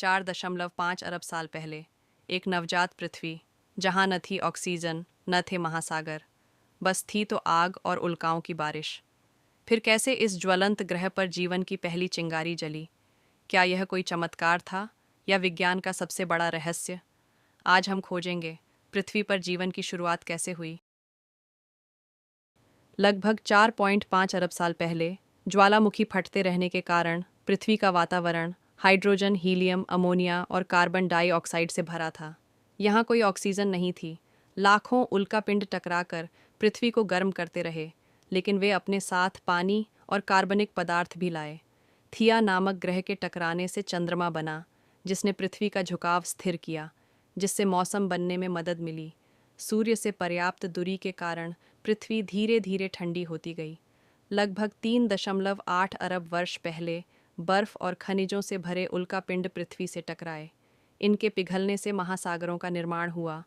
4.5 अरब साल पहले एक नवजात पृथ्वी, जहाँ न थी ऑक्सीजन न थे महासागर, बस थी तो आग और उल्काओं की बारिश। फिर कैसे इस ज्वलंत ग्रह पर जीवन की पहली चिंगारी जली? क्या यह कोई चमत्कार था या विज्ञान का सबसे बड़ा रहस्य? आज हम खोजेंगे पृथ्वी पर जीवन की शुरुआत कैसे हुई। लगभग 4.5 अरब साल पहले ज्वालामुखी फटते रहने के कारण पृथ्वी का वातावरण हाइड्रोजन, हीलियम, अमोनिया और कार्बन डाइऑक्साइड से भरा था। यहाँ कोई ऑक्सीजन नहीं थी। लाखों उल्कापिंड टकराकर पृथ्वी को गर्म करते रहे, लेकिन वे अपने साथ पानी और कार्बनिक पदार्थ भी लाए। थिया नामक ग्रह के टकराने से चंद्रमा बना, जिसने पृथ्वी का झुकाव स्थिर किया, जिससे मौसम बनने में मदद मिली। सूर्य से पर्याप्त दूरी के कारण पृथ्वी धीरे धीरे ठंडी होती गई। लगभग 3.8 अरब वर्ष पहले बर्फ और खनिजों से भरे उल्कापिंड पृथ्वी से टकराए। इनके पिघलने से महासागरों का निर्माण हुआ।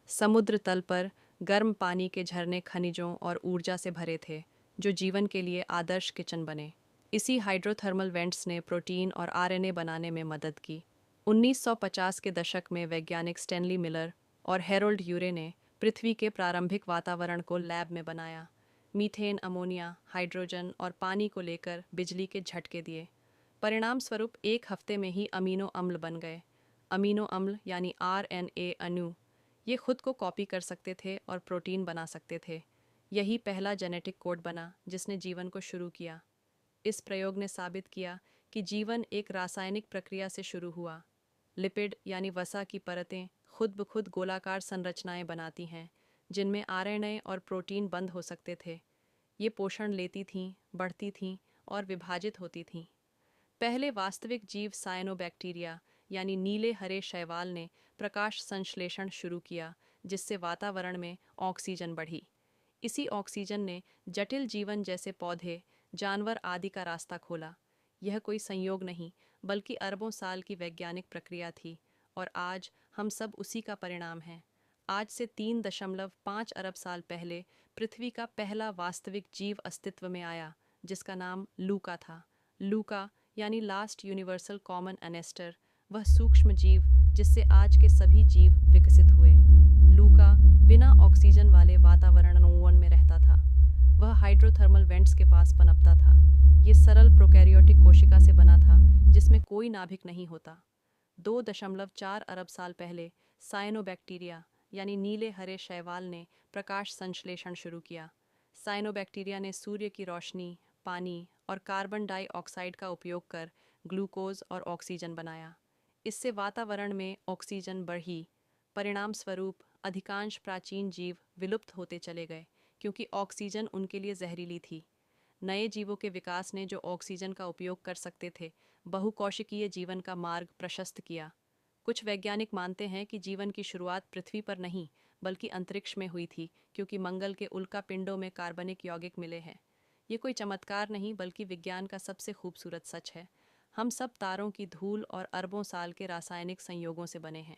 समुद्र तल पर गर्म पानी के झरने खनिजों और ऊर्जा से भरे थे, जो जीवन के लिए आदर्श किचन बने। इसी हाइड्रोथर्मल वेंट्स ने प्रोटीन और आरएनए बनाने में मदद की। 1950 के दशक में वैज्ञानिक स्टैनली मिलर और हैरोल्ड यूरे ने पृथ्वी के प्रारंभिक वातावरण को लैब में बनाया। मीथेन, अमोनिया, हाइड्रोजन और पानी को लेकर बिजली के झटके दिए। परिणाम स्वरूप एक हफ्ते में ही अमीनो अम्ल बन गए। अमीनो अम्ल यानी आरएनए अणु, ये खुद को कॉपी कर सकते थे और प्रोटीन बना सकते थे। यही पहला जेनेटिक कोड बना जिसने जीवन को शुरू किया। इस प्रयोग ने साबित किया कि जीवन एक रासायनिक प्रक्रिया से शुरू हुआ। लिपिड यानी वसा की परतें खुद ब खुद गोलाकार संरचनाएं बनाती हैं, जिनमें आरएनए और प्रोटीन बंद हो सकते थे। ये पोषण लेती थीं, बढ़ती थीं और विभाजित होती थीं। पहले वास्तविक जीव साइनोबैक्टीरिया यानी नीले हरे शैवाल ने प्रकाश संश्लेषण शुरू किया, जिससे वातावरण में ऑक्सीजन बढ़ी। इसी ऑक्सीजन ने जटिल जीवन जैसे पौधे, जानवर आदि का रास्ता खोला। यह कोई संयोग नहीं, बल्कि अरबों साल की वैज्ञानिक प्रक्रिया थी, और आज हम सब उसी का परिणाम हैं। आज से 3.5 अरब साल पहले पृथ्वी का पहला वास्तविक जीव अस्तित्व में आया, जिसका नाम लूका था। लूका यानी लास्ट यूनिवर्सल कॉमन एनेस्टर, वह सूक्ष्म जीव जिससे आज के सभी जीव विकसित हुए। लूका बिना ऑक्सीजन वाले वातावरण में रहता था। वह हाइड्रोथर्मल वेंट्स के पास पनपता था। ये सरल प्रोकैरियोटिक कोशिका से बना था, जिसमें कोई नाभिक नहीं होता। 2.4 अरब साल पहले साइनोबैक्टीरिया यानी नीले हरे शैवाल ने प्रकाश संश्लेषण शुरू किया। साइनोबैक्टीरिया ने सूर्य की रोशनी, पानी और कार्बन डाइऑक्साइड का उपयोग कर ग्लूकोज और ऑक्सीजन बनाया। इससे वातावरण में ऑक्सीजन बढ़ी। परिणाम स्वरूप अधिकांश प्राचीन जीव विलुप्त होते चले गए, क्योंकि ऑक्सीजन उनके लिए जहरीली थी। नए जीवों के विकास ने, जो ऑक्सीजन का उपयोग कर सकते थे, बहुकोशिकीय जीवन का मार्ग प्रशस्त किया। कुछ वैज्ञानिक मानते हैं कि जीवन की शुरुआत पृथ्वी पर नहीं, बल्कि अंतरिक्ष में हुई थी, क्योंकि मंगल के उल्कापिंडों में कार्बनिक यौगिक मिले हैं। ये कोई चमत्कार नहीं, बल्कि विज्ञान का सबसे खूबसूरत सच है। हम सब तारों की धूल और अरबों साल के रासायनिक संयोगों से बने हैं।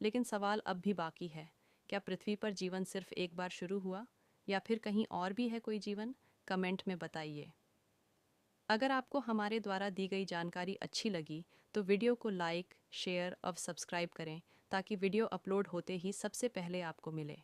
लेकिन सवाल अब भी बाकी है, क्या पृथ्वी पर जीवन सिर्फ एक बार शुरू हुआ, या फिर कहीं और भी है कोई जीवन? कमेंट में बताइए। अगर आपको हमारे द्वारा दी गई जानकारी अच्छी लगी तो वीडियो को लाइक, शेयर और सब्सक्राइब करें, ताकि वीडियो अपलोड होते ही सबसे पहले आपको मिले।